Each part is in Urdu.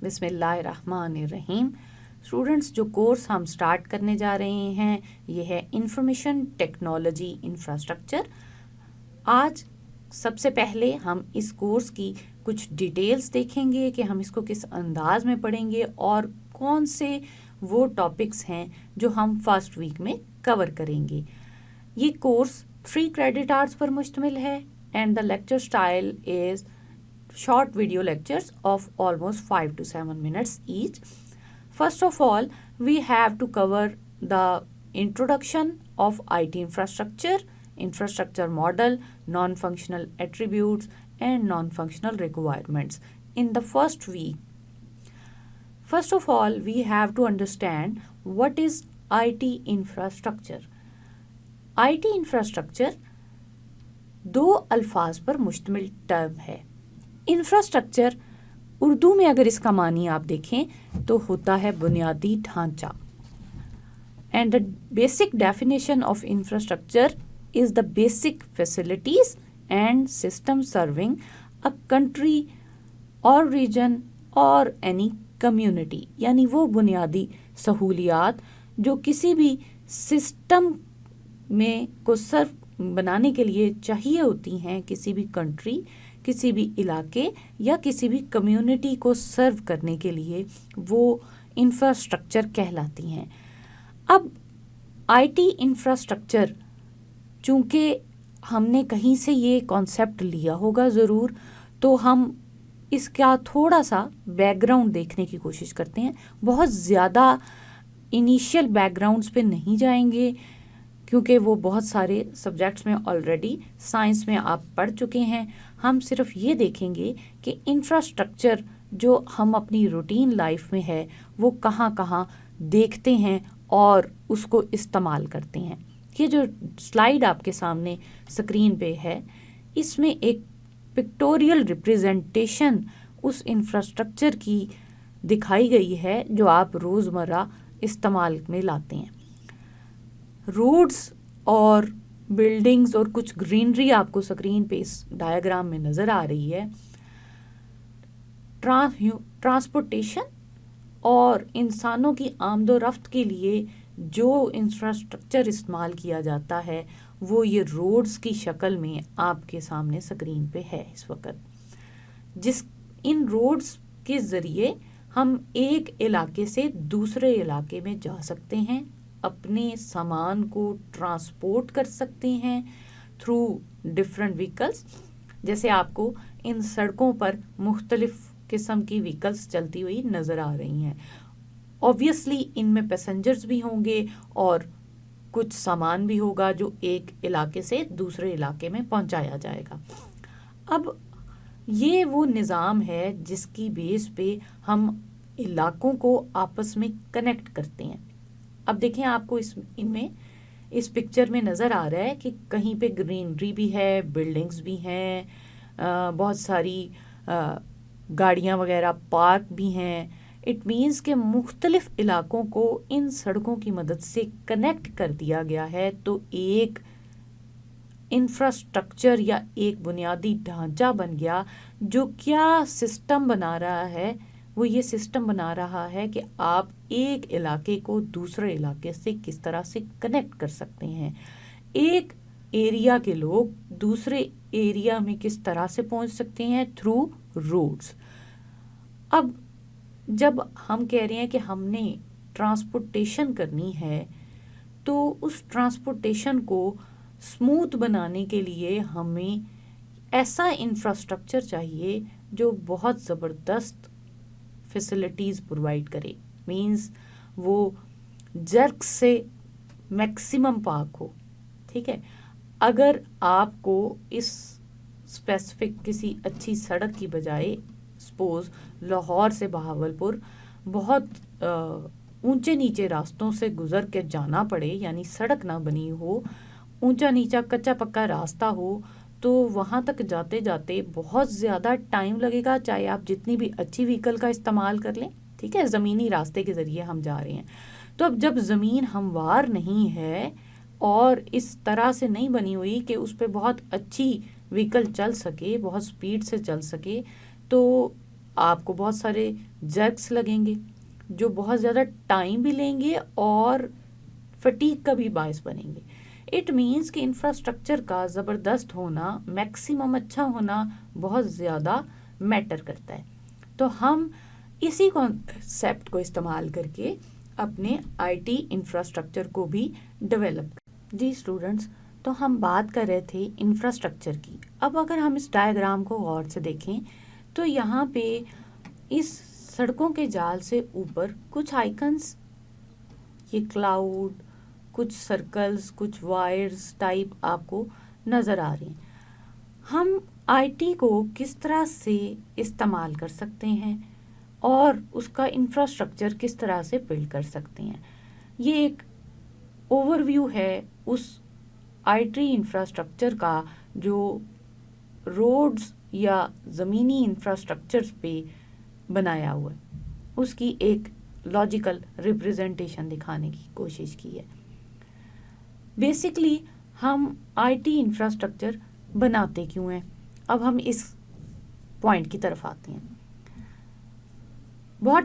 بسم اللہ الرحمن الرحیم. اسٹوڈنٹس، جو کورس ہم سٹارٹ کرنے جا رہے ہیں یہ ہے انفارمیشن ٹیکنالوجی انفراسٹرکچر. آج سب سے پہلے ہم اس کورس کی کچھ ڈیٹیلز دیکھیں گے کہ ہم اس کو کس انداز میں پڑھیں گے اور کون سے وہ ٹاپکس ہیں جو ہم فرسٹ ویک میں کور کریں گے. یہ کورس 3 کریڈٹ آورز پر مشتمل ہے and the lecture style is short video lectures of almost 5 to 7 minutes each. First of all, we have to cover the introduction of IT infrastructure, infrastructure model, non-functional attributes, and non-functional requirements in the first week. First of all, we have to understand what is IT infrastructure. IT infrastructure دو الفاظ پر مشتمل ٹرم ہے. انفراسٹرکچر اردو میں اگر اس کا معنی آپ دیکھیں تو ہوتا ہے بنیادی ڈھانچہ. And the basic definition of infrastructure is the basic facilities and system serving a country اور ریجن اور اینی کمیونٹی. یعنی وہ بنیادی سہولیات جو کسی بھی سسٹم میں کو سرو بنانے کے لیے چاہیے ہوتی ہیں کسی بھی کنٹری، کسی بھی علاقے یا کسی بھی کمیونٹی کو سرو کرنے کے لیے، وہ انفراسٹرکچر کہلاتی ہیں. اب آئی ٹی انفراسٹرکچر چونکہ ہم نے کہیں سے یہ کانسیپٹ لیا ہوگا ضرور، تو ہم اس کا تھوڑا سا بیک گراؤنڈ دیکھنے کی کوشش کرتے ہیں. بہت زیادہ انیشیل بیک گراؤنڈس پہ نہیں جائیں گے کیونکہ وہ بہت سارے سبجیکٹس میں آلریڈی سائنس میں آپ پڑھ چکے ہیں. ہم صرف یہ دیکھیں گے کہ انفراسٹرکچر جو ہم اپنی روٹین لائف میں ہے وہ کہاں کہاں دیکھتے ہیں اور اس کو استعمال کرتے ہیں. یہ جو سلائیڈ آپ کے سامنے اسکرین پہ ہے، اس میں ایک پکٹوریل ریپریزنٹیشن اس انفراسٹرکچر کی دکھائی گئی ہے جو آپ روزمرہ استعمال میں لاتے ہیں. روڈز اور بلڈنگز اور کچھ گرینری آپ کو اسکرین پہ اس ڈائیگرام میں نظر آ رہی ہے. ٹرانسپورٹیشن اور انسانوں کی آمد و رفت کے لیے جو انفراسٹرکچر استعمال کیا جاتا ہے وہ یہ روڈز کی شکل میں آپ کے سامنے اسکرین پہ ہے اس وقت. ان روڈز کے ذریعے ہم ایک علاقے سے دوسرے علاقے میں جا سکتے ہیں، اپنے سامان کو ٹرانسپورٹ کر سکتے ہیں تھرو ڈفرینٹ وہیکلس. جیسے آپ کو ان سڑکوں پر مختلف قسم کی وہیکلس چلتی ہوئی نظر آ رہی ہیں. اوبویسلی ان میں پیسنجرز بھی ہوں گے اور کچھ سامان بھی ہوگا جو ایک علاقے سے دوسرے علاقے میں پہنچایا جائے گا. اب یہ وہ نظام ہے جس کی بیس پہ ہم علاقوں کو آپس میں کنیکٹ کرتے ہیں. اب دیکھیں آپ کو ان میں اس پکچر میں نظر آ رہا ہے کہ کہیں پہ گرینری بھی ہے، بلڈنگز بھی ہیں، بہت ساری گاڑیاں وغیرہ پارک بھی ہیں. اٹ مینس کہ مختلف علاقوں کو ان سڑکوں کی مدد سے کنیکٹ کر دیا گیا ہے. تو ایک انفراسٹرکچر یا ایک بنیادی ڈھانچہ بن گیا جو کیا سسٹم بنا رہا ہے. وہ یہ سسٹم بنا رہا ہے کہ آپ ایک علاقے کو دوسرے علاقے سے کس طرح سے کنیکٹ کر سکتے ہیں. ایک ایریا کے لوگ دوسرے ایریا میں کس طرح سے پہنچ سکتے ہیں تھرو روڈز. اب جب ہم کہہ رہے ہیں کہ ہم نے ٹرانسپورٹیشن کرنی ہے تو اس ٹرانسپورٹیشن کو اسموتھ بنانے کے لیے ہمیں ایسا انفراسٹرکچر چاہیے جو بہت زبردست فیسلٹیز پرووائڈ کرے. مینز وہ جرک سے میکسیمم پاک ہو. ٹھیک ہے، اگر آپ کو اس اسپیسیفک کسی اچھی سڑک کی بجائے سپوز لاہور سے بہاولپور بہت اونچے نیچے راستوں سے گزر کے جانا پڑے، یعنی سڑک نہ بنی ہو، اونچا نیچا کچا پکا راستہ ہو، تو وہاں تک جاتے جاتے بہت زیادہ ٹائم لگے گا چاہے آپ جتنی بھی اچھی وہیکل کا استعمال کر لیں. ٹھیک ہے، زمینی راستے کے ذریعے ہم جا رہے ہیں. تو اب جب زمین ہموار نہیں ہے اور اس طرح سے نہیں بنی ہوئی کہ اس پہ بہت اچھی وہیکل چل سکے، بہت سپیڈ سے چل سکے، تو آپ کو بہت سارے جرکس لگیں گے جو بہت زیادہ ٹائم بھی لیں گے اور فٹیگ کا بھی باعث بنیں گے. اٹ مینس کہ انفراسٹرکچر کا زبردست ہونا، میکسیمم اچھا ہونا بہت زیادہ میٹر کرتا ہے. تو ہم اسی کانسیپٹ کو استعمال کر کے اپنے آئی ٹی انفراسٹرکچر کو بھی ڈیولپ. جی اسٹوڈنٹس، تو ہم بات کر رہے تھے انفراسٹرکچر کی. اب اگر ہم اس ڈائیگرام کو غور سے دیکھیں تو یہاں پہ اس سڑکوں کے جال سے اوپر کچھ آئیکنس، یہ کلاؤڈ، کچھ سرکلز، کچھ وائرز ٹائپ آپ کو نظر آ رہے ہیں. ہم آئی ٹی کو کس طرح سے استعمال کر سکتے ہیں اور اس کا انفراسٹرکچر کس طرح سے بلڈ کر سکتے ہیں، یہ ایک اوور ویو ہے اس آئی ٹی انفراسٹرکچر کا جو روڈز یا زمینی انفراسٹرکچرز پہ بنایا ہوا ہے. اس کی ایک لاجیکل ریپریزنٹیشن دکھانے کی کوشش کی ہے. بیسکلی ہم آئی ٹی انفراسٹرکچر بناتے کیوں ہیں؟ اب ہم اس پوائنٹ کی طرف آتے ہیں. بہت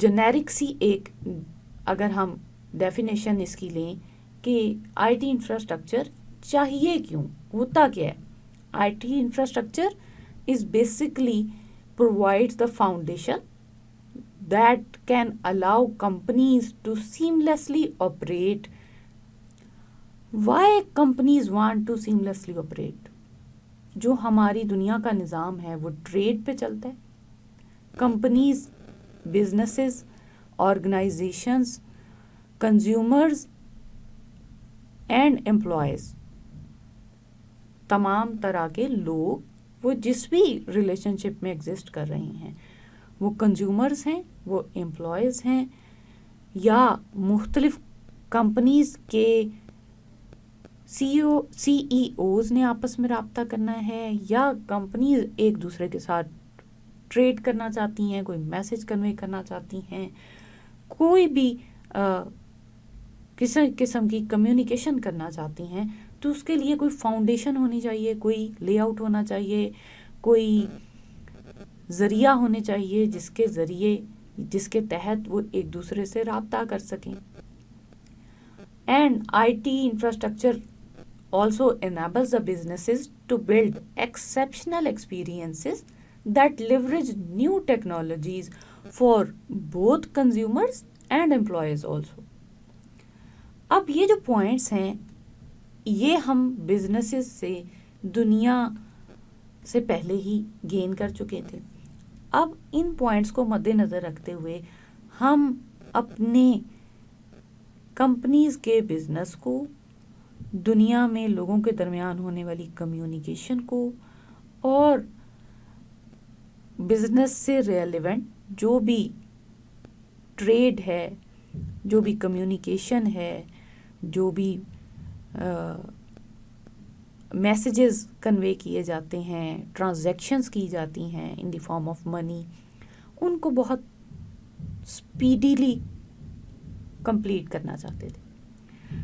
جنیرک سی ایک اگر ہم ڈیفینیشن اس کی لیں کہ آئی ٹی انفراسٹرکچر چاہیے کیوں، ہوتا کیا ہے. آئی T infrastructure is basically provides the foundation that can allow companies to seamlessly operate. Why companies want to seamlessly operate? جو ہماری دنیا کا نظام ہے وہ ٹریڈ پہ چلتا ہے. Companies, businesses, organisations, consumers and employees, تمام طرح کے لوگ وہ جس بھی ریلیشن شپ میں ایگزسٹ کر رہے ہیں، وہ کنزیومرز ہیں، وہ امپلائیز ہیں، یا مختلف کمپنیز کے سی ای اوز نے آپس میں رابطہ کرنا ہے، یا کمپنیز ایک دوسرے کے ساتھ ٹریڈ کرنا چاہتی ہیں، کوئی میسج کنوے کرنا چاہتی ہیں، کوئی بھی کسی قسم کی کمیونیکیشن کرنا چاہتی ہیں، تو اس کے لیے کوئی فاؤنڈیشن ہونی چاہیے، کوئی لے آؤٹ ہونا چاہیے، کوئی ذریعہ ہونے چاہیے جس کے تحت وہ ایک دوسرے سے رابطہ کر سکیں. And I T infrastructure also enables the businesses to build exceptional experiences that leverage new technologies for both consumers and employees also. اب یہ جو پوائنٹس ہیں یہ ہم بزنسز سے دنیا سے پہلے ہی گین کر چکے تھے. اب ان پوائنٹس کو مد نظر رکھتے ہوئے ہم اپنے کمپنیز کے بزنس کو، دنیا میں لوگوں کے درمیان ہونے والی کمیونیکیشن کو، اور بزنس سے ریلیونٹ جو بھی ٹریڈ ہے، جو بھی کمیونیکیشن ہے، جو بھی میسیجز کنوے کیے جاتے ہیں، ٹرانزیکشنز کی جاتی ہیں in the form of money, ان کو بہت اسپیڈیلی کمپلیٹ کرنا چاہتے تھے.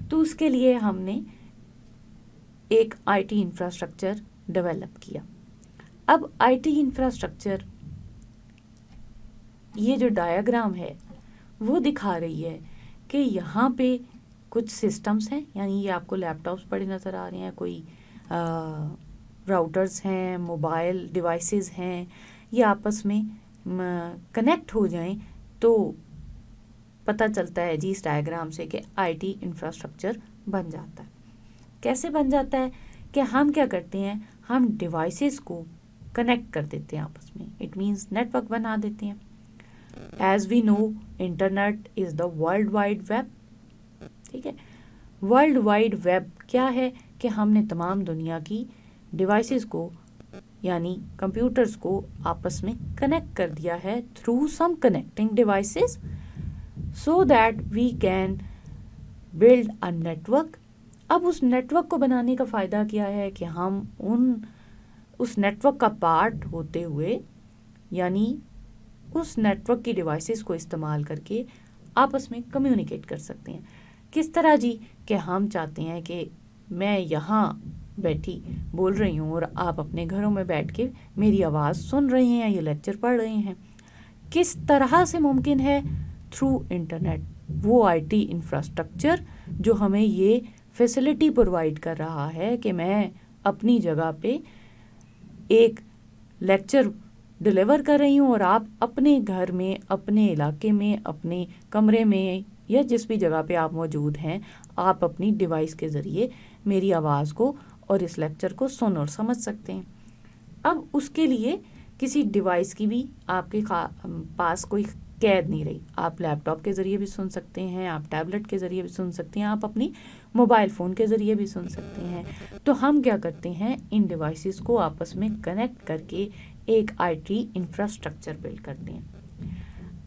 تو اس کے لیے ہم نے ایک آئی ٹی انفراسٹرکچر ڈیولپ کیا. اب آئی ٹی انفراسٹرکچر، یہ جو ڈایاگرام ہے وہ دکھا رہی ہے کہ یہاں پہ کچھ سسٹمز ہیں، یعنی یہ آپ کو لیپ ٹاپس پڑے نظر آ رہے ہیں، کوئی راؤٹرز ہیں، موبائل ڈیوائسز ہیں، یہ آپس میں کنیکٹ ہو جائیں تو پتہ چلتا ہے جی اس ڈائیگرام سے کہ آئی ٹی انفراسٹرکچر بن جاتا ہے. کیسے بن جاتا ہے کہ ہم کیا کرتے ہیں، ہم ڈیوائسز کو کنیکٹ کر دیتے ہیں آپس میں. اٹ مینس نیٹ ورک بنا دیتے ہیں. As we know internet is the world wide web. ٹھیک ہے، ورلڈ وائڈ ویب کیا ہے کہ ہم نے تمام دنیا کی ڈیوائسز کو یعنی کمپیوٹرز کو آپس میں کنیکٹ کر دیا ہے through some connecting devices so that we can build a network. اب اس نیٹ ورک کو بنانے کا فائدہ کیا ہے کہ ہم اس نیٹ ورک کا پارٹ ہوتے ہوئے یعنی اس نیٹ ورک کی ڈیوائسز کو استعمال کر کے آپس میں کمیونیکیٹ کر سکتے ہیں. کس طرح جی کہ ہم چاہتے ہیں کہ میں یہاں بیٹھی بول رہی ہوں اور آپ اپنے گھروں میں بیٹھ کے میری آواز سن رہے ہیں، یہ لیکچر پڑھ رہے ہیں. کس طرح سے ممکن ہے؟ تھرو انٹرنیٹ، وہ آئی ٹی انفراسٹرکچر جو ہمیں یہ فیسلٹی پرووائڈ کر رہا ہے کہ میں اپنی جگہ پہ ایک لیکچر ڈلیور کر رہی ہوں اور آپ اپنے گھر میں، اپنے علاقے میں، اپنے کمرے میں یا جس بھی جگہ پہ آپ موجود ہیں، آپ اپنی ڈیوائس کے ذریعے میری آواز کو اور اس لیکچر کو سن اور سمجھ سکتے ہیں. اب اس کے لیے کسی ڈیوائس کی بھی آپ کے پاس کوئی قید نہیں رہی. آپ لیپ ٹاپ کے ذریعے بھی سن سکتے ہیں، آپ ٹیبلٹ کے ذریعے بھی سن سکتے ہیں، آپ اپنی موبائل فون کے ذریعے بھی سن سکتے ہیں. تو ہم کیا کرتے ہیں، ان ڈیوائسز کو آپس میں کنیکٹ کر کے ایک آئی ٹی انفراسٹرکچر بلڈ کرتے ہیں.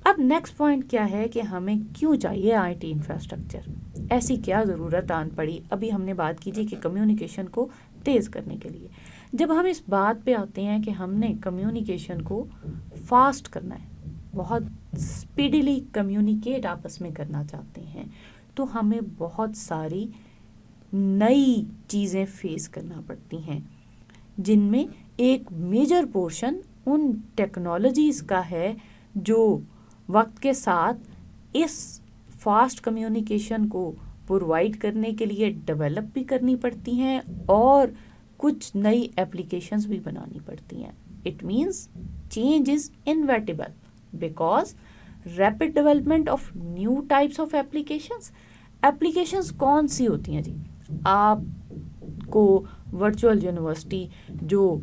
اب نیکسٹ پوائنٹ کیا ہے کہ ہمیں کیوں چاہیے آئی ٹی انفراسٹرکچر؟ ایسی کیا ضرورت آن پڑی؟ ابھی ہم نے بات کی تھی کہ کمیونیکیشن کو تیز کرنے کے لیے. جب ہم اس بات پہ آتے ہیں کہ ہم نے کمیونیکیشن کو فاسٹ کرنا ہے، بہت اسپیڈیلی کمیونیکیٹ آپس میں کرنا چاہتے ہیں، تو ہمیں بہت ساری نئی چیزیں فیس کرنا پڑتی ہیں، جن میں ایک میجر پورشن ان ٹیکنالوجیز کا ہے جو وقت کے ساتھ اس فاسٹ کمیونیکیشن کو پرووائڈ کرنے کے لیے ڈیولپ بھی کرنی پڑتی ہیں اور کچھ نئی ایپلیکیشنز بھی بنانی پڑتی ہیں. It means change is inevitable because rapid development of new types of applications کون سی ہوتی ہیں جی؟ آپ کو ورچوئل یونیورسٹی جو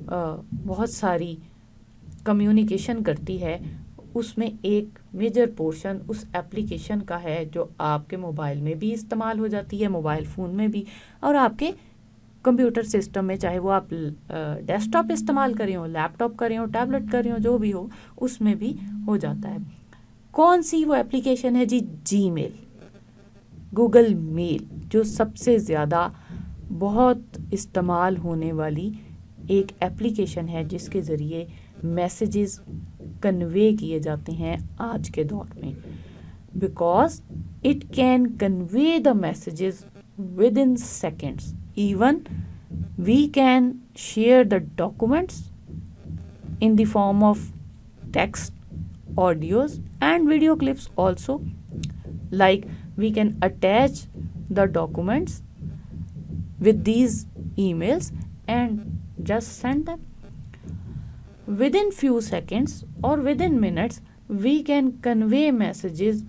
بہت ساری کمیونیکیشن کرتی ہے، اس میں ایک میجر پورشن اس ایپلیکیشن کا ہے جو آپ کے موبائل میں بھی استعمال ہو جاتی ہے، موبائل فون میں بھی، اور آپ کے کمپیوٹر سسٹم میں، چاہے وہ آپ ڈیسک ٹاپ استعمال کریں ہو، لیپ ٹاپ کریں ہو، ٹیبلٹ کریں ہو، جو بھی ہو، اس میں بھی ہو جاتا ہے. کون سی وہ ایپلیکیشن ہے جی؟ جی میل، گوگل میل، جو سب سے زیادہ بہت استعمال ہونے والی ایک ایپلیکیشن ہے جس کے ذریعے میسیجز کنوے کیے جاتے ہیں آج کے دور میں. Because it can convey the messages within seconds. Even we can share the documents in the form of text, audios and video clips also. Like we can attach the documents with these emails and just send them. Within few seconds or within minutes, we can convey messages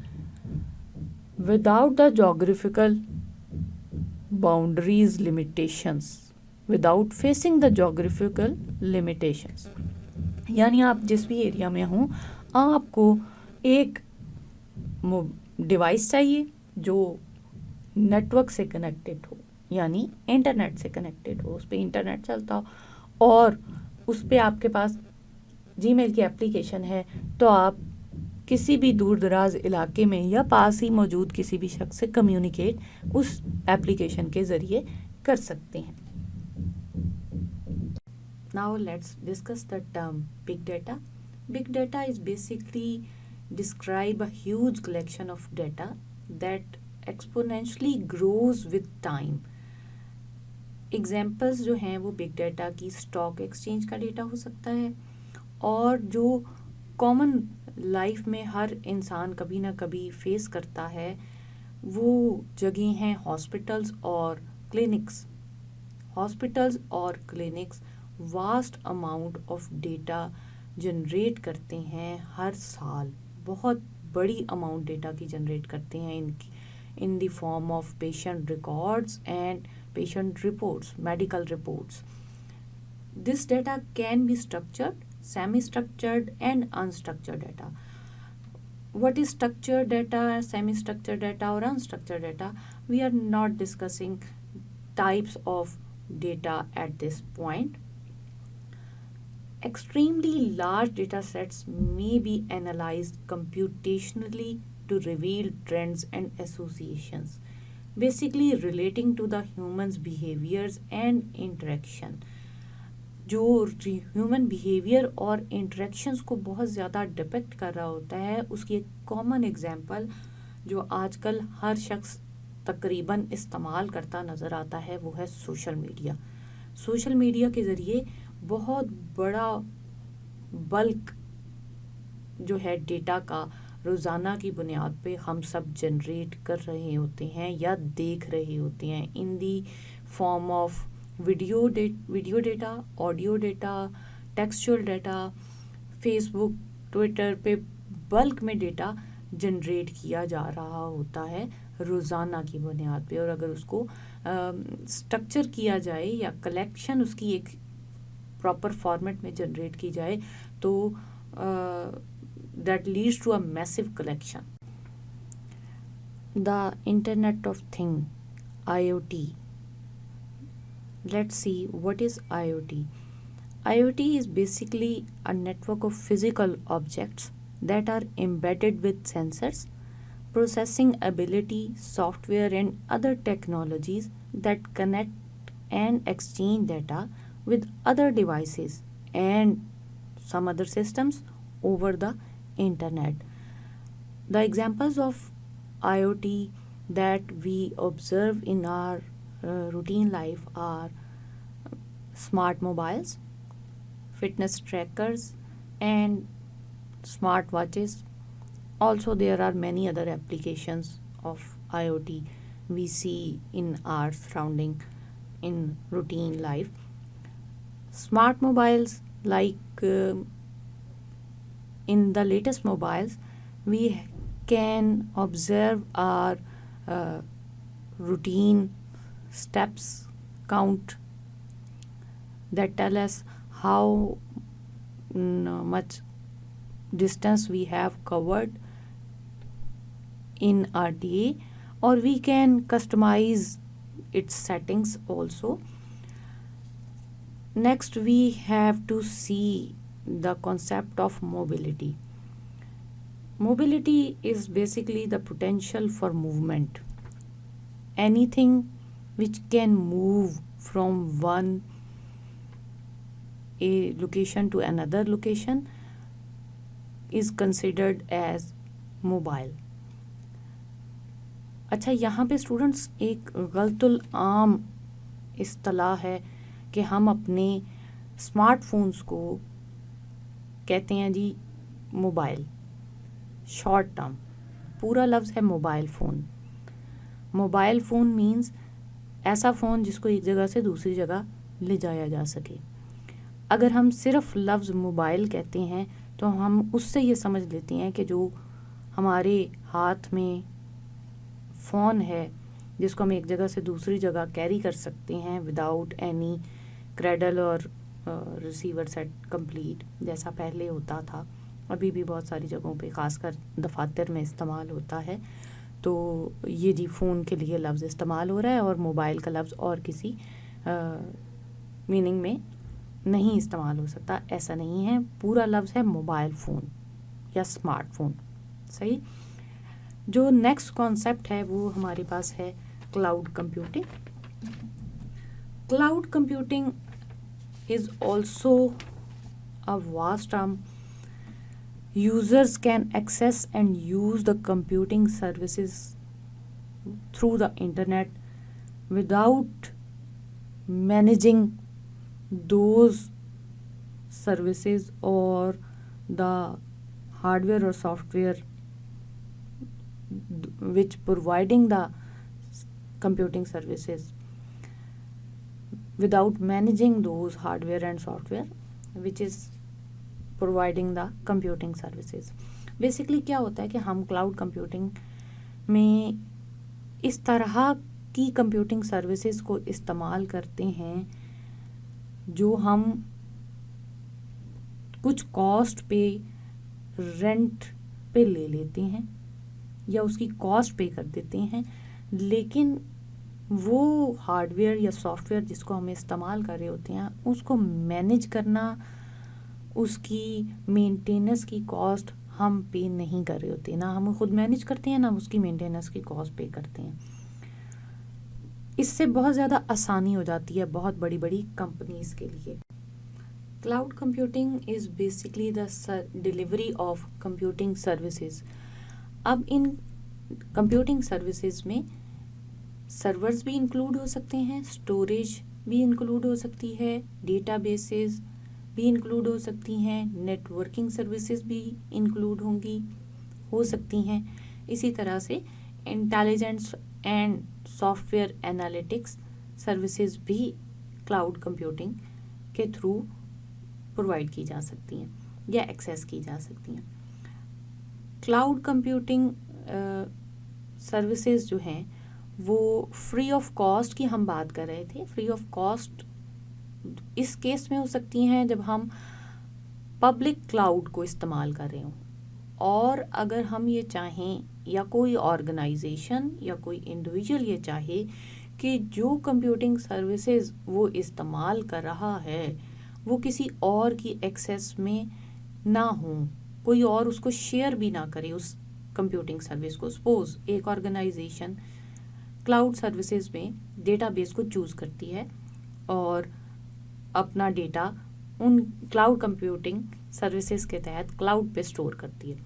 without the geographical boundaries limitations, without facing the geographical limitations. یعنی آپ جس بھی ایریا میں ہوں، آپ کو ایک ڈیوائس چاہیے جو نیٹ ورک سے کنیکٹڈ ہو، یعنی انٹرنیٹ سے کنیکٹڈ ہو، اس پہ انٹرنیٹ چلتا ہو، اور اس پہ آپ کے پاس جی میل کی اپلیکیشن ہے، تو آپ کسی بھی دور دراز علاقے میں یا پاس ہی موجود کسی بھی شخص سے کمیونیکیٹ اس ایپلیکیشن کے ذریعے کر سکتے ہیں. Now let's discuss the term big data. Big data is basically describe a huge collection of data that exponentially grows with time. Examples جو ہیں وہ big data کی stock exchange کا ڈیٹا ہو سکتا ہے، اور جو common لائف میں ہر انسان کبھی نہ کبھی فیس کرتا ہے وہ جگہیں ہیں ہاسپٹلز اور کلینکس. ہاسپٹلز اور clinics vast amount of data generate کرتے ہیں ہر سال، بہت بڑی اماؤنٹ ڈیٹا کی جنریٹ کرتے ہیں in the form of patient records and patient reports, medical reports. This data can be structured, semi structured and unstructured data. What is structured data, semi-structured data or unstructured data? We are not discussing types of data at this point. Extremely large data sets may be analyzed computationally to reveal trends and associations, basically relating to the human's behaviors and interaction. جو ہیومن بیہیویئر اور انٹریکشنز کو بہت زیادہ ڈپیکٹ کر رہا ہوتا ہے، اس کی ایک کامن ایگزامپل جو آج کل ہر شخص تقریباً استعمال کرتا نظر آتا ہے وہ ہے سوشل میڈیا. سوشل میڈیا کے ذریعے بہت بڑا بلک جو ہے ڈیٹا کا روزانہ کی بنیاد پہ ہم سب جنریٹ کر رہے ہوتے ہیں یا دیکھ رہے ہوتے ہیں in the form of video data, audio data, textual data. Facebook Twitter پہ بلک میں ڈیٹا جنریٹ کیا جا رہا ہوتا ہے روزانہ کی بنیاد پہ, اور اگر اس کو اسٹرکچر کیا جائے یا کلیکشن اس کی ایک پراپر فارمیٹ میں جنریٹ کی جائے تو that leads to a massive collection. The Internet of Things, IoT. Let's see what is IoT. IoT is basically a network of physical objects that are embedded with sensors, processing ability, software and other technologies that connect and exchange data with other devices and some other systems over the internet. The examples of IoT that we observe in our routine life are smart mobiles, fitness trackers and smart watches. Also there are many other applications of IoT we see in our surrounding in routine life. Smart mobiles, like in the latest mobiles we can observe our routine steps count that tell us how much distance we have covered in our day, or we can customize its settings also. Next we have to see the concept of mobility. Mobility is basically the potential for movement. Anything which can move from one a location to another location is considered as mobile. اچھا, یہاں پہ اسٹوڈنٹس ایک غلط العام اصطلاح ہے کہ ہم اپنے اسمارٹ فونز کو کہتے ہیں جی موبائل, شارٹ ٹرم. پورا لفظ ہے mobile phone. Mobile phone means ایسا فون جس کو ایک جگہ سے دوسری جگہ لے جایا جا سکے. اگر ہم صرف لفظ موبائل کہتے ہیں تو ہم اس سے یہ سمجھ لیتے ہیں کہ جو ہمارے ہاتھ میں فون ہے جس کو ہم ایک جگہ سے دوسری جگہ کیری کر سکتے ہیں وداؤٹ اینی کریڈل اور ریسیور سیٹ کمپلیٹ جیسا پہلے ہوتا تھا. ابھی بھی بہت ساری جگہوں پہ خاص کر دفاتر میں استعمال ہوتا ہے. تو یہ جی فون کے لیے لفظ استعمال ہو رہا ہے اور موبائل کا لفظ اور کسی میننگ میں نہیں استعمال ہو سکتا. ایسا نہیں ہے, پورا لفظ ہے موبائل فون یا اسمارٹ فون. صحیح. جو نیکسٹ کانسیپٹ ہے وہ ہمارے پاس ہے cloud computing. Cloud computing is also a vast term. Users can access and use the computing services through the internet without managing those services or the hardware or software which providing the computing services, without managing those hardware and software which is providing the computing services. Basically کیا ہوتا ہے کہ ہم کلاؤڈ کمپیوٹنگ میں اس طرح کی کمپیوٹنگ سروسز کو استعمال کرتے ہیں جو ہم کچھ کاسٹ پہ رینٹ پہ لے لیتے ہیں یا اس کی کاسٹ پے کر دیتے ہیں, لیکن وہ ہارڈ ویئر یا سافٹ ویئر جس کو ہم استعمال کر رہے ہوتے ہیں اس کو مینیج کرنا, اس کی مینٹیننس کی کاسٹ ہم پے نہیں کر رہے ہوتے. نہ ہم خود مینیج کرتے ہیں نہ اس کی مینٹیننس کی کاسٹ پے کرتے ہیں. اس سے بہت زیادہ آسانی ہو جاتی ہے بہت بڑی بڑی کمپنیز کے لیے. Cloud computing is basically the delivery of computing services. اب ان کمپیوٹنگ سروسز میں سرورز بھی انکلوڈ ہو سکتے ہیں، اسٹوریج بھی انکلوڈ ہو سکتی ہے، ڈیٹا بیسز بھی انکلوڈ ہو سکتی ہیں، نیٹ ورکنگ سروسز بھی انکلوڈ ہو سکتی ہیں. اسی طرح سے intelligence and soft where analytics services بھی کلاؤڈ کمپیوٹنگ کے تھرو پرووائڈ کی جا سکتی ہیں یا ایکسیس کی جا سکتی ہیں. کلاؤڈ کمپیوٹنگ سروسز جو ہیں وہ فری آف کاسٹ کی ہم بات کر رہے تھے. فری آف کاسٹ اس کیس میں ہو سکتی ہیں جب ہم پبلک کلاؤڈ کو استعمال کر رہے ہوں، اور اگر ہم یہ چاہیں یا کوئی آرگنائزیشن یا کوئی انڈیویجول یہ چاہے کہ جو کمپیوٹنگ سروسز وہ استعمال کر رہا ہے وہ کسی اور کی ایکسیس میں نہ ہوں، کوئی اور اس کو شیئر بھی نہ کرے اس کمپیوٹنگ سروس کو. سپوز ایک آرگنائزیشن کلاؤڈ سروسز میں ڈیٹا بیس کو چوز کرتی ہے اور اپنا data in cloud computing services کے تحت کلاؤڈ پہ اسٹور کرتی ہے.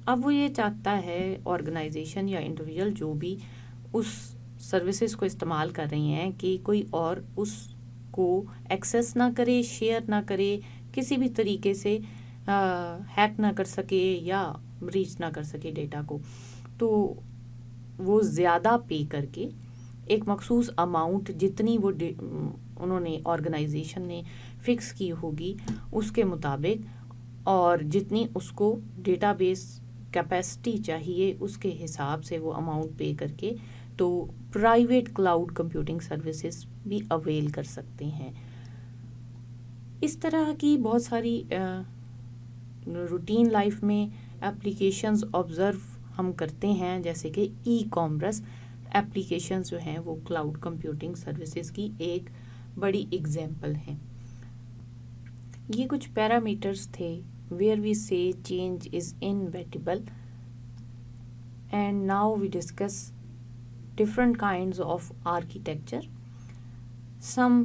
اب وہ یہ چاہتا ہے آرگنائزیشن یا انڈیویجول جو بھی اس سروسز کو استعمال کر رہی ہیں کہ کوئی اور اس کو ایکسیس نہ کرے، شیئر نہ کرے، کسی بھی طریقے سے ہیک نہ کر سکے یا بریچ نہ کر سکے ڈیٹا کو. تو وہ زیادہ پے کر کے ایک مخصوص اماؤنٹ جتنی وہ انہوں نے آرگنائزیشن نے فکس کی ہوگی اس کے مطابق، اور جتنی اس کو ڈیٹا بیس کیپیسٹی چاہیے اس کے حساب سے وہ اماؤنٹ پے کر کے تو پرائیویٹ کلاؤڈ کمپیوٹنگ سروسز بھی اویل کر سکتے ہیں. اس طرح کی بہت ساری روٹین لائف میں اپلیکیشنز آبزرو ہم کرتے ہیں، جیسے کہ ای کامرس اپلیکیشنز جو ہیں وہ کلاؤڈ کمپیوٹنگ سروسز کی ایک بڑی ایگزامپل ہیں. یہ کچھ پیرامیٹرز تھے where we say change is inevitable, and now we discuss different kinds of architecture. Some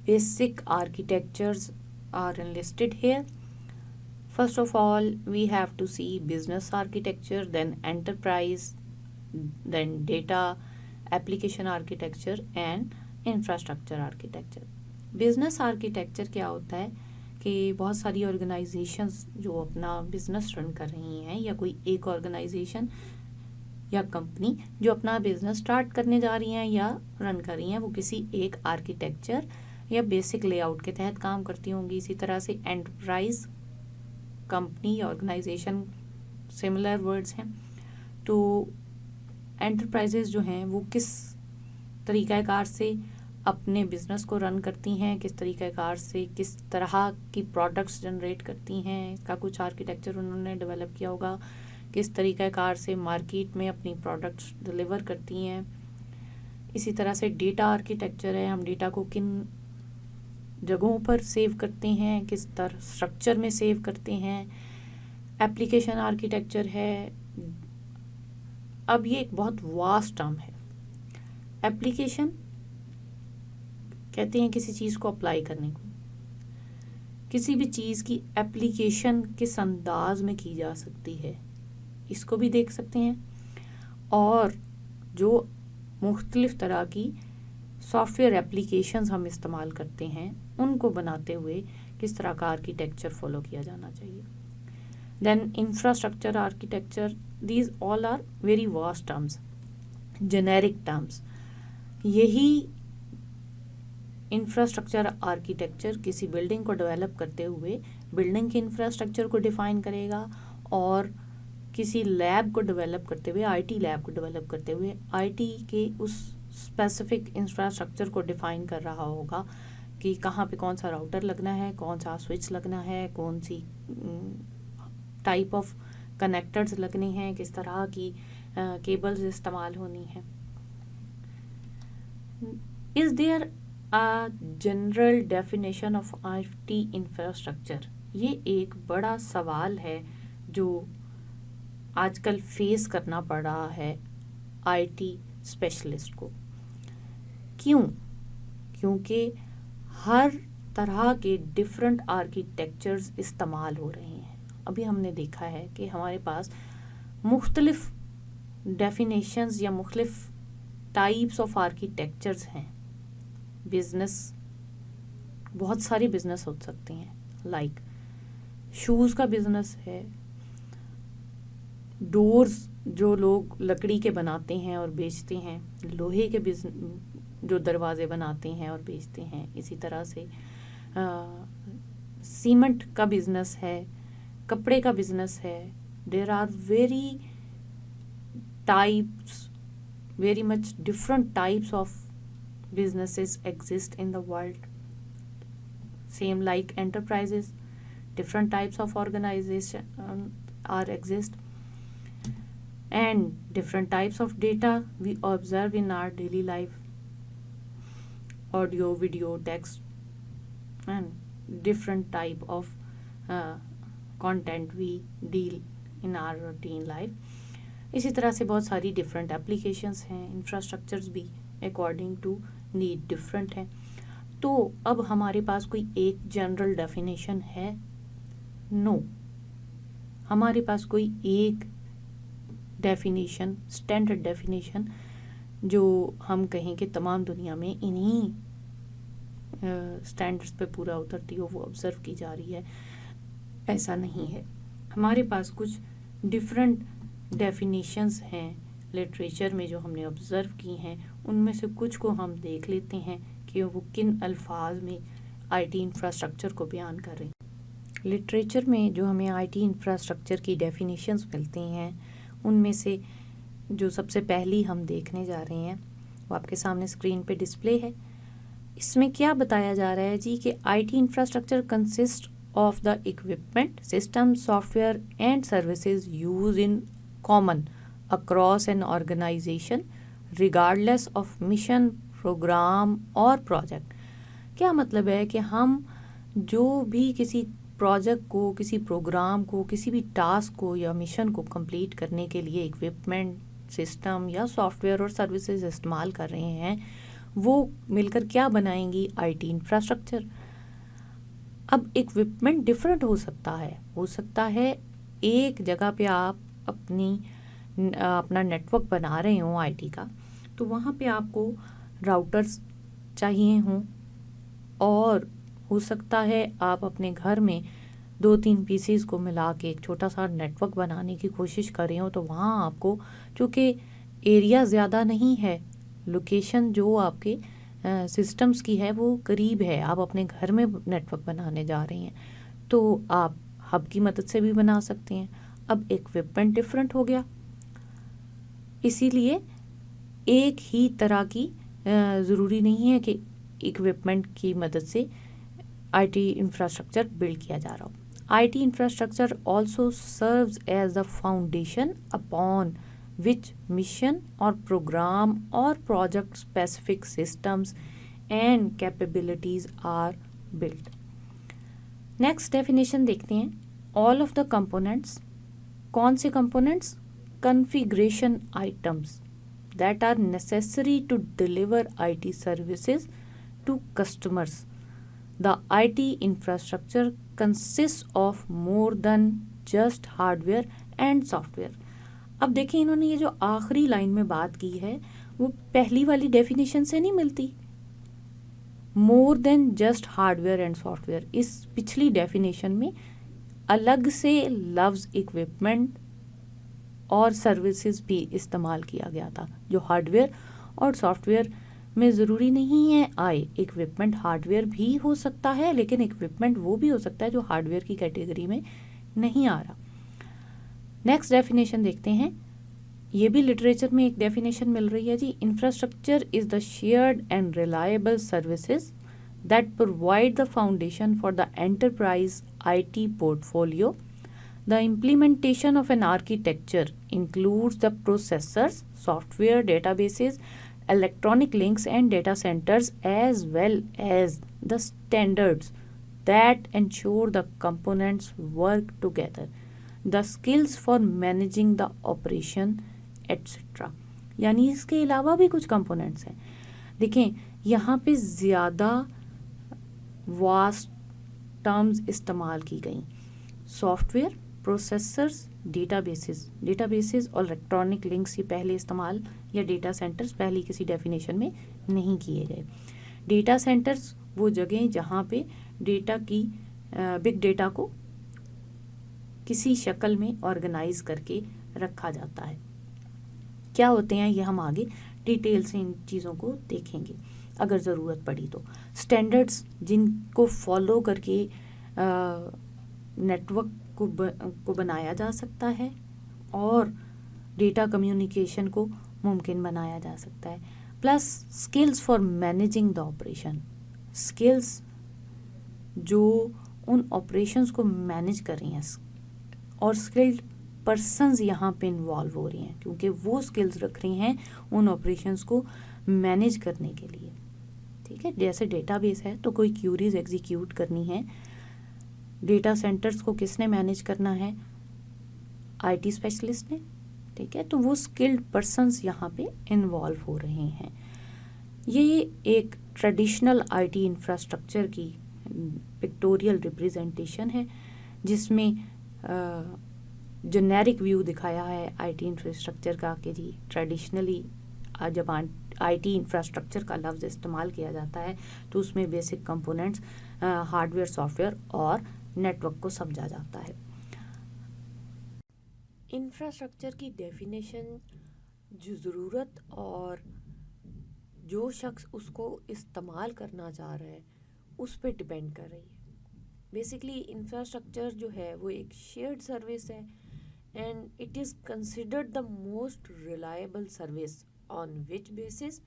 basic architectures are enlisted here. First of all, we have to see business architecture, then enterprise, then data application architecture and infrastructure architecture. Business architecture کیا ہوتا ہے کہ بہت ساری آرگنائزیشنز جو اپنا بزنس رن کر رہی ہیں، یا کوئی ایک آرگنائزیشن یا کمپنی جو اپنا بزنس اسٹارٹ کرنے جا رہی ہیں یا رن کر رہی ہیں، وہ کسی ایک آرکیٹیکچر یا بیسک لے آؤٹ کے تحت کام کرتی ہوں گی. اسی طرح سے انٹرپرائز کمپنی یا آرگنائزیشن سملر ورڈز ہیں. تو انٹرپرائزز جو ہیں وہ کس طریقہ کار سے اپنے بزنس کو رن کرتی ہیں، کس طریقہ کار سے کس طرح کی پروڈکٹس جنریٹ کرتی ہیں، اس کا کچھ آرکیٹیکچر انہوں نے ڈیولپ کیا ہوگا. کس طریقہ کار سے مارکیٹ میں اپنی پروڈکٹس ڈلیور کرتی ہیں. اسی طرح سے ڈیٹا آرکیٹیکچر ہے، ہم ڈیٹا کو کن جگہوں پر سیو کرتے ہیں، کس طرح اسٹرکچر میں سیو کرتے ہیں. ایپلیکیشن آرکیٹیکچر ہے. اب یہ ایک بہت واسٹ ٹرم ہے. ایپلیکیشن کہتے ہیں کسی چیز کو اپلائی کرنے کو. کسی بھی چیز کی ایپلیکیشن کس انداز میں کی جا سکتی ہے اس کو بھی دیکھ سکتے ہیں، اور جو مختلف طرح کی سافٹ ویئر ایپلیکیشنز ہم استعمال کرتے ہیں ان کو بناتے ہوئے کس طرح کا آرکیٹیکچر فالو کیا جانا چاہیے. Then infrastructure architecture, these all are very vast terms, generic terms. یہی انفراسٹرکچر آرکیٹیکچر کسی بلڈنگ کو ڈیولپ کرتے ہوئے بلڈنگ کے انفراسٹرکچر کو ڈیفائن کرے گا، اور کسی لیب کو ڈیولپ کرتے ہوئے آئی ٹی لیب کو ڈیولپ کرتے ہوئے آئی ٹی کے اس اسپیسیفک انفراسٹرکچر کو ڈیفائن کر رہا ہوگا کہ کہاں پہ کون سا راؤٹر لگنا ہے، کون سا سوئچ لگنا ہے، کون سی ٹائپ آف کنیکٹرز لگنے ہیں، کس طرح کی کیبلز استعمال ہونی ہیں. Is there general definition of I T infrastructure? یہ ایک بڑا سوال ہے جو آج کل فیس کرنا پڑ رہا ہے آئی ٹی اسپیشلسٹ کو. کیونکہ ہر طرح کے ڈفرینٹ آرکیٹیکچرز استعمال ہو رہے ہیں. ابھی ہم نے دیکھا ہے کہ ہمارے پاس مختلف ڈیفینیشنز یا مختلف ٹائپس آف آرکیٹیکچرز ہیں. بزنس, بہت سارے بزنس ہو سکتے ہیں, لائک شوز کا بزنس ہے, ڈورز جو لوگ لکڑی کے بناتے ہیں اور بیچتے ہیں, لوہے کے جو دروازے بناتے ہیں اور بیچتے ہیں, اسی طرح سے سیمنٹ کا بزنس ہے, کپڑے کا بزنس ہے. There are very much different types of businesses exist in the world. Same like enterprises, different types of organization exist, and different types of data we observe in our daily life, audio, video, text, and different type of content we deal in our routine life. اسی طرح سے بہت ساری ڈفرینٹ اپلیکیشنس ہیں, انفراسٹرکچرز بھی اکارڈنگ ٹو نیڈ ڈفرینٹ ہیں. تو اب ہمارے پاس کوئی ایک جنرل ڈیفینیشن ہے؟ نو. ہمارے پاس کوئی ایک ڈیفینیشن, اسٹینڈرڈ ڈیفینیشن جو ہم کہیں کہ تمام دنیا میں انہی اسٹینڈرڈس پہ پورا اترتی ہو, وہ آبزرو کی جا رہی ہے, ایسا نہیں ہے. ہمارے پاس کچھ ڈفرینٹ ڈیفینیشنز ہیں لٹریچر میں جو ہم نے آبزرو کی ہیں. ان میں سے کچھ کو ہم دیکھ لیتے ہیں کہ وہ کن الفاظ میں آئی ٹی انفراسٹرکچر کو بیان کر رہے ہیں. لٹریچر میں جو ہمیں آئی ٹی انفراسٹرکچر کی ڈیفینیشنز ملتی ہیں, ان میں سے جو سب سے پہلی ہم دیکھنے جا رہے ہیں وہ آپ کے سامنے اسکرین پہ ڈسپلے ہے. اس میں کیا بتایا جا رہا ہے جی کہ آئی T infrastructure consist of the equipment, system, soft where and services use in common across an organization regardless of mission, program اور project. کیا مطلب ہے کہ ہم جو بھی کسی پروجیکٹ کو, کسی پروگرام کو, کسی بھی ٹاسک کو یا مشن کو کمپلیٹ کرنے کے لیے اکوپمنٹ, سسٹم یا سافٹ ویئر اور سروسز استعمال کر رہے ہیں, وہ مل کر کیا بنائیں گی؟ آئی ٹی انفراسٹرکچر. اب اکوپمنٹ ڈفرینٹ ہو سکتا ہے ایک جگہ پہ آپ اپنا نیٹ ورک بنا رہے ہوں آئی ٹی کا, تو وہاں پہ آپ کو راؤٹرز چاہیے ہوں, اور ہو سکتا ہے آپ اپنے گھر میں 2-3 پیسز کو ملا کے ایک چھوٹا سا نیٹ ورک بنانے کی کوشش کر رہے ہوں. تو وہاں آپ کو چونکہ ایریا زیادہ نہیں ہے, لوکیشن جو آپ کے سسٹمز کی ہے وہ قریب ہے, آپ اپنے گھر میں نیٹ ورک بنانے جا رہے ہیں, تو آپ ہب کی مدد سے بھی بنا سکتے ہیں. اب اکوپمنٹ ڈفرینٹ ہو گیا, اسی لیے ایک ہی طرح کی ضروری نہیں ہے کہ اکوپمنٹ کی مدد سے آئی ٹی انفراسٹرکچر بلڈ کیا جا رہا ہو. I T infrastructure also serves as the foundation upon which mission اور پروگرام اور project specific systems and capabilities are build. Next definition دیکھتے ہیں. All of the components. کون سے components? Configuration items that are necessary to deliver I T services to customers. The I T infrastructure consist of more than just hardware and software. اب دیکھیں انہوں نے یہ جو آخری لائن میں بات کی ہے وہ پہلی والی ڈیفینیشن سے نہیں ملتی. More than just hardware and software, اس پچھلی ڈیفینیشن میں الگ سے لفظ اکوپمنٹ اور سروسز بھی استعمال کیا گیا تھا, جو ہارڈ ویئر اور سافٹ ویئر میں ضروری نہیں ہے آئے. اکوپمنٹ ہارڈ ویئر بھی ہو سکتا ہے, لیکن اکوپمنٹ وہ بھی ہو سکتا ہے جو ہارڈ ویئر کی کیٹیگری میں نہیں آ رہا. نیکسٹ ڈیفینیشن دیکھتے ہیں. یہ بھی لٹریچر میں ایک ڈیفینیشن مل رہی ہے جی. Infrastructure is the shared and reliable services that provide the foundation for the enterprise IT portfolio. The implementation of an architecture includes the processors, software, databases, electronic links and data centers, as well as the standards that ensure the components work together, the skills for managing the operation, etc. یعنی اس کے علاوہ بھی کچھ کمپوننٹس ہیں. دیکھیں یہاں پہ زیادہ واسٹ ٹرمز استعمال کی گئیں. Software, processors, databases اور الیکٹرانک لنکس یہ پہلے استعمال یا ڈیٹا سینٹرز پہلے کسی ڈیفینیشن میں نہیں کیے گئے. ڈیٹا سینٹرز وہ جگہیں جہاں پہ ڈیٹا کی بگ ڈیٹا کو کسی شکل میں آرگنائز کر کے رکھا جاتا ہے. کیا ہوتے ہیں یہ ہم آگے ڈیٹیل سے ان چیزوں کو دیکھیں گے اگر ضرورت پڑی تو. اسٹینڈرڈس جن کو فالو کر کے نیٹورک کو بنایا جا سکتا ہے اور ڈیٹا کمیونیکیشن کو ممکن بنایا جا سکتا ہے. Plus skills for managing the operation, skills جو ان آپریشنس کو مینیج کر رہی ہیں اور اسکلڈ پرسنز یہاں پہ انوالو ہو رہی ہیں کیونکہ وہ اسکلز رکھ رہی ہیں ان آپریشنس کو مینیج کرنے کے لیے. ٹھیک ہے، جیسے ڈیٹا بیس ہے تو کوئی کیوریز ایگزیکیوٹ کرنی ہے، ڈیٹا سینٹرز کو کس نے مینیج کرنا ہے؟ آئی ٹی اسپیشلسٹ نے. ٹھیک ہے، تو وہ اسکلڈ پرسنز یہاں پہ انوالو ہو رہے ہیں. یہ ایک ٹریڈیشنل آئی ٹی انفراسٹرکچر کی پکٹوریل ریپریزنٹیشن ہے جس میں جنیرک ویو دکھایا ہے آئی ٹی انفراسٹرکچر کا کہ جی ٹریڈیشنلی جب آئی ٹی انفراسٹرکچر کا لفظ استعمال کیا جاتا ہے تو اس میں basic components hard where, soft where اور نیٹ ورک کو سمجھا جاتا ہے. انفراسٹرکچر کی ڈیفینیشن جو ضرورت اور جو شخص اس کو استعمال کرنا چاہ رہا ہے اس پہ ڈپینڈ کر رہی ہے. بیسکلی انفراسٹرکچر جو ہے وہ ایک شیئرڈ سروس ہے and it is considered the most reliable service on which basis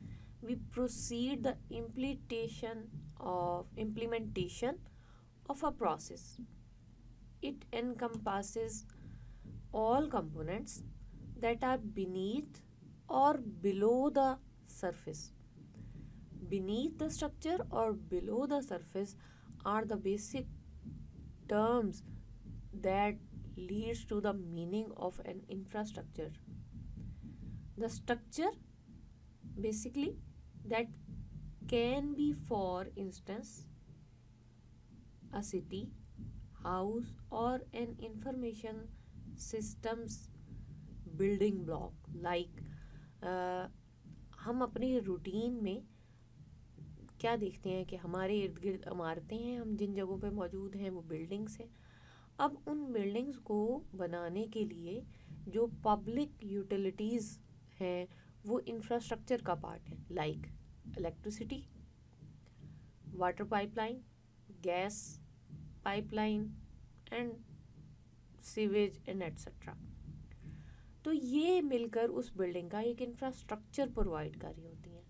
we proceed the implementation of a process. It encompasses all components that are beneath or below the surface. Beneath the structure or below the surface are the basic terms that leads to the meaning of an infrastructure. The structure basically that can be, for instance, a city, house or an information systems building block. Like ہم اپنی روٹین میں کیا دیکھتے ہیں کہ ہمارے ارد گرد عمارتیں ہیں، ہم جن جگہوں پہ موجود ہیں وہ بلڈنگس ہیں. اب ان بلڈنگس کو بنانے کے لیے جو پبلک یوٹیلیٹیز ہیں وہ انفراسٹرکچر کا پارٹ ہے، like electricity, water pipeline, gas pipeline and sewage and etcetera. تو یہ مل کر اس بلڈنگ کا ایک انفراسٹرکچر پرووائڈ کر رہی ہوتی ہیں.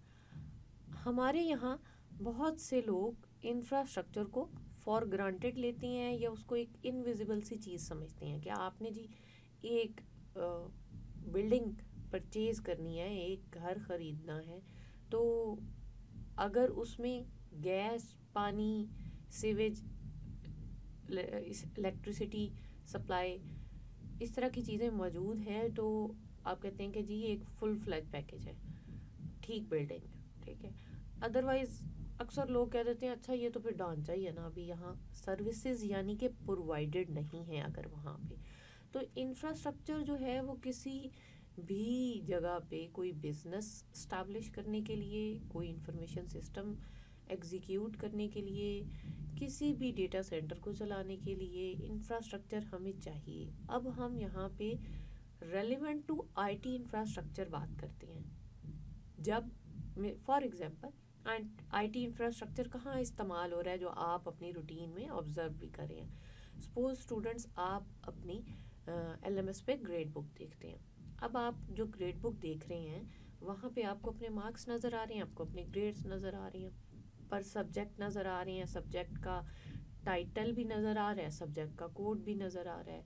ہمارے یہاں بہت سے لوگ انفراسٹرکچر کو فار گرانٹیڈ لیتے ہیں یا اس کو ایک انویزیبل سی چیز سمجھتے ہیں کہ آپ نے جی ایک بلڈنگ پرچیز کرنی ہے، ایک گھر خریدنا ہے تو اگر اس میں گیس، پانی، سیویج، الیکٹریسٹی سپلائی اس طرح کی چیزیں موجود ہیں تو آپ کہتے ہیں کہ جی یہ ایک فل فلیج پیکیج ہے، ٹھیک بلڈنگ ہے. ٹھیک ہے، ادروائز اکثر لوگ کہہ دیتے ہیں اچھا یہ تو پھر ڈھانچہ ہی ہے نا، ابھی یہاں سروسز یعنی کہ پرووائڈڈ نہیں ہیں اگر وہاں پہ. تو انفراسٹرکچر جو ہے وہ کسی بھی جگہ پہ کوئی بزنس اسٹیبلش کرنے کے لیے، کوئی انفارمیشن سسٹم ایگزیکیوٹ کرنے کے لیے، کسی بھی ڈیٹا سینٹر کو چلانے کے لیے انفراسٹرکچر ہمیں چاہیے. اب ہم یہاں پہ relevant to I T infrastructure بات کرتے ہیں. جب for example I T infrastructure کہاں استعمال ہو رہا ہے جو آپ اپنی روٹین میں آبزرو بھی کر رہے ہیں. سپوز اسٹوڈنٹس آپ اپنی ایل ایم ایس پہ گریڈ بک دیکھتے ہیں. اب آپ جو گریڈ بک دیکھ رہے ہیں وہاں پہ آپ کو اپنے مارکس نظر آ رہے ہیں، آپ کو اپنے گریڈس نظر آ رہی ہیں، پر سبجیکٹ نظر آ رہے ہیں، سبجیکٹ کا ٹائٹل بھی نظر آ رہا ہے، سبجیکٹ کا کوڈ بھی نظر آ رہا ہے،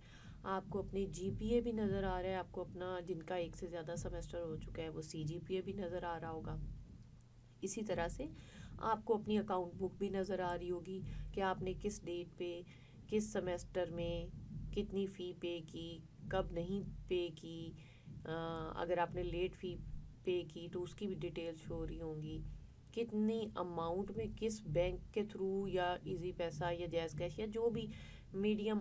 آپ کو اپنی جی پی اے بھی نظر آ رہا ہے، آپ کو اپنا جن کا ایک سے زیادہ سیمسٹر ہو چکا ہے وہ سی جی پی اے بھی نظر آ رہا ہوگا. اسی طرح سے آپ کو اپنی اکاؤنٹ بک بھی نظر آ رہی ہوگی کہ آپ نے کس ڈیٹ پہ کس سیمسٹر میں کتنی فی پے کی، کب نہیں پے کی، اگر آپ نے لیٹ فی پے کی تو اس کی بھی ڈیٹیل شو ہو رہی ہوں گی، کتنی اماؤنٹ میں کس بینک کے تھرو یا ایزی پیسہ یا جیز کیش یا جو بھی میڈیم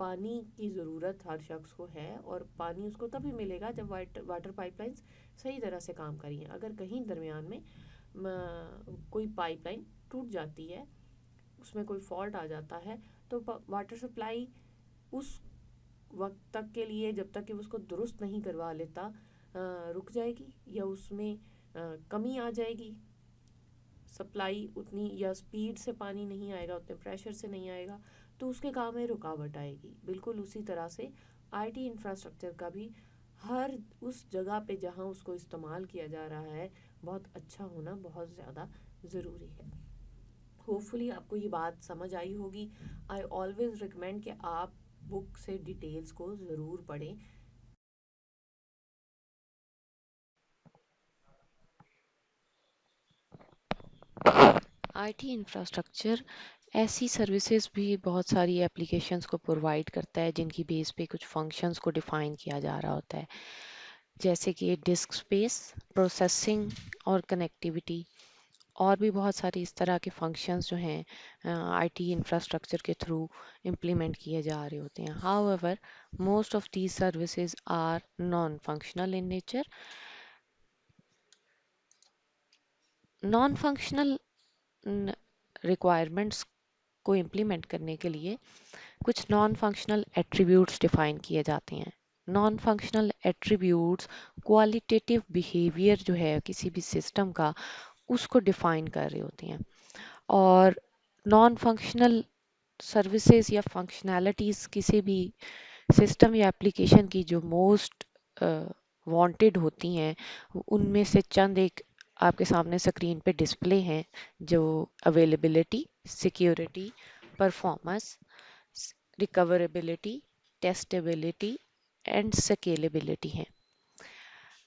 پانی کی ضرورت ہر شخص کو ہے، اور پانی اس کو تبھی ملے گا جب واٹر پائپ لائنس صحیح طرح سے کام کریں. اگر کہیں درمیان میں کوئی پائپ لائن ٹوٹ جاتی ہے، اس میں کوئی فالٹ آ جاتا ہے، تو واٹر سپلائی اس وقت تک کے لیے، جب تک کہ اس کو درست نہیں کروا لیتا، رک جائے گی، یا اس میں کمی آ جائے گی. سپلائی اتنی یا سپیڈ سے پانی نہیں آئے گا، اتنے پریشر سے نہیں آئے گا، تو اس کے کام میں رکاوٹ آئے گی. بالکل اسی طرح سے آئی ٹی انفراسٹرکچر کا بھی ہر اس جگہ پہ جہاں اس کو استعمال کیا جا رہا ہے بہت اچھا ہونا بہت زیادہ ضروری ہے. ہوپ فلی آپ کو یہ بات سمجھ آئی ہوگی. آئی آلویز ریکمینڈ کہ آپ بک سے ڈیٹیلز کو ضرور پڑھیں. آئی ٹی انفراسٹرکچر ایسی سروسز بھی بہت ساری اپلیکیشنز کو پرووائڈ کرتا ہے جن کی بیس پہ کچھ فنکشنز کو ڈیفائن کیا جا رہا ہوتا ہے، جیسے کہ ڈسک سپیس، پروسیسنگ اور کنیکٹیوٹی. اور بھی بہت ساری اس طرح کے فنکشنز جو ہیں آئی ٹی انفراسٹرکچر کے تھرو امپلیمنٹ کیے جا رہے ہوتے ہیں. However most of these services are non functional in nature. Non functional requirements کو امپلیمنٹ کرنے کے لیے کچھ نان فنکشنل ایٹریبیوٹس ڈیفائن کیے جاتے ہیں. Non functional attributes qualitative behaviour جو ہے کسی بھی سسٹم کا، اس کو ڈیفائن کر رہے ہوتے ہیں. اور نان فنکشنل سروسز یا فنکشنالٹیز کسی بھی سسٹم یا اپلیکیشن کی جو موسٹ وانٹیڈ ہوتی ہیں، ان میں سے چند ایک آپ کے سامنے اسکرین پہ ڈسپلے ہیں، جو اویلیبلٹی، سیکیورٹی، پرفارمنس، ریکوربلٹی، ٹیسٹیبلٹی اینڈ سکیلیبلٹی ہیں.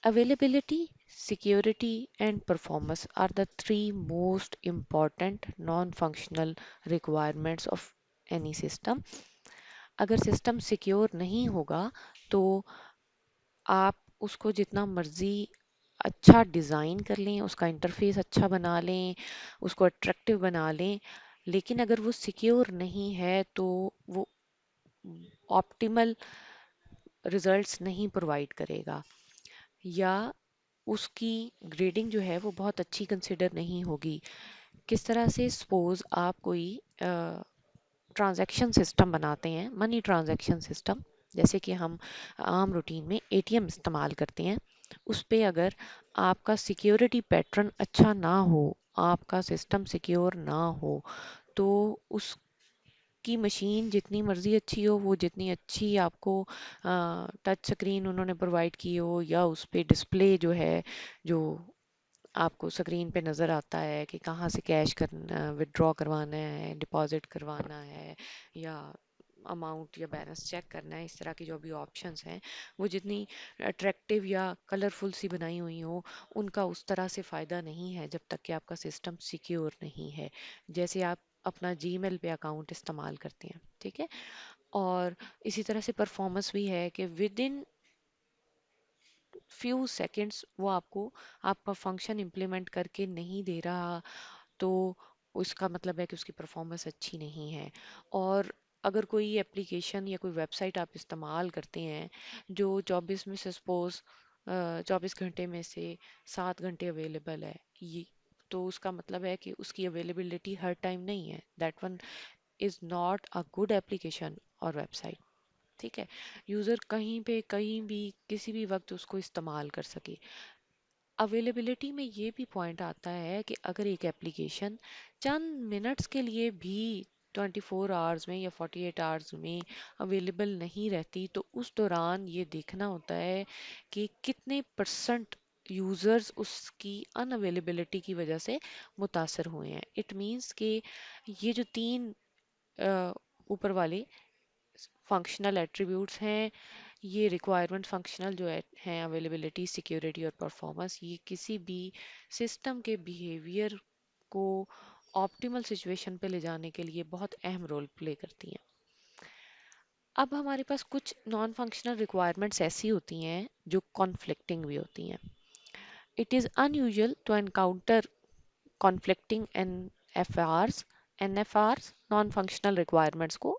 Availability, security, and performance are the three most important non-functional requirements of any system. اگر سسٹم سیکیور نہیں ہوگا تو آپ اس کو جتنا مرضی اچھا ڈیزائن کر لیں، اس کا انٹرفیس اچھا بنا لیں، اس کو اٹریکٹیو بنا لیں، لیکن اگر وہ سیکیور نہیں ہے تو وہ آپٹیمل ریزلٹس نہیں پرووائڈ کرے گا، یا اس کی گریڈنگ جو ہے وہ بہت اچھی کنسیڈر نہیں ہوگی. کس طرح سے سپوز آپ کوئی ٹرانزیکشن سسٹم بناتے ہیں، منی ٹرانزیکشن سسٹم، جیسے کہ ہم عام روٹین میں اے ٹی ایم استعمال کرتے ہیں. اس پہ اگر آپ کا سیکیورٹی پیٹرن اچھا نہ ہو، آپ کا سسٹم سیکیور نہ ہو، تو اس کی مشین جتنی مرضی اچھی ہو، وہ جتنی اچھی آپ کو ٹچ سکرین انہوں نے پرووائڈ کی ہو، یا اس پہ ڈسپلے جو ہے، جو آپ کو سکرین پہ نظر آتا ہے کہ کہاں سے کیش کرنا، ودرا کروانا ہے، ڈپازٹ کروانا ہے، یا اماؤنٹ یا بیلنس چیک کرنا ہے، اس طرح کی جو بھی آپشنس ہیں، وہ جتنی اٹریکٹیو یا کلرفل سی بنائی ہوئی ہوں، ان کا اس طرح سے فائدہ نہیں ہے جب تک کہ آپ کا سسٹم سیکیور نہیں ہے. جیسے آپ اپنا جی میل پہ اکاؤنٹ استعمال کرتے ہیں، ٹھیک ہے. اور اسی طرح سے پرفارمنس بھی ہے کہ ود ان فیو سیکنڈس وہ آپ کو آپ کا فنکشن امپلیمنٹ کر کے نہیں دے رہا، تو اس کا مطلب ہے کہ اس کی پرفارمنس اچھی نہیں ہے. اور اگر کوئی اپلیکیشن یا کوئی ویب سائٹ آپ استعمال کرتے ہیں جو 24 میں سے سپوز 24 گھنٹے میں سے 7 گھنٹے اویلیبل ہے، یہ تو اس کا مطلب ہے کہ اس کی اویلیبلٹی ہر ٹائم نہیں ہے. That one is not a good application اور ویب سائٹ. ٹھیک ہے، یوزر کہیں پہ کہیں بھی کسی بھی وقت اس کو استعمال کر سکے. اویلیبلٹی میں یہ بھی پوائنٹ آتا ہے کہ اگر ایک ایپلیکیشن چند منٹس کے لیے بھی 24 آورز میں یا 48 آورز میں اویلیبل نہیں رہتی، تو اس دوران یہ دیکھنا ہوتا ہے کہ کتنے پرسنٹ یوزرز اس کی ان اویلیبلٹی کی وجہ سے متاثر ہوئے ہیں. اٹ مینس کہ یہ جو تین اوپر والے فنکشنل ایٹریبیوٹس ہیں، یہ ریکوائرمنٹ فنکشنل جو ہیں، اویلیبلٹی، سیکیورٹی اور پرفارمنس، یہ کسی بھی سسٹم کے بیہیویئر کو آپٹیمل سچویشن پہ لے جانے کے لیے بہت اہم رول پلے کرتی ہیں. اب ہمارے پاس کچھ نان فنکشنل ریکوائرمنٹس ایسی ہوتی ہیں جو کانفلکٹنگ بھی ہوتی ہیں. It is unusual to encounter conflicting NFRs. NFRs non functional requirements کو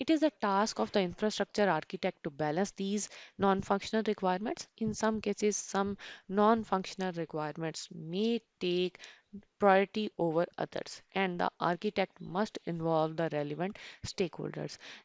It is the task of the infrastructure architect to balance these non-functional requirements. In some cases, some non-functional requirements may take priority over others and the architect must involve the relevant stakeholders.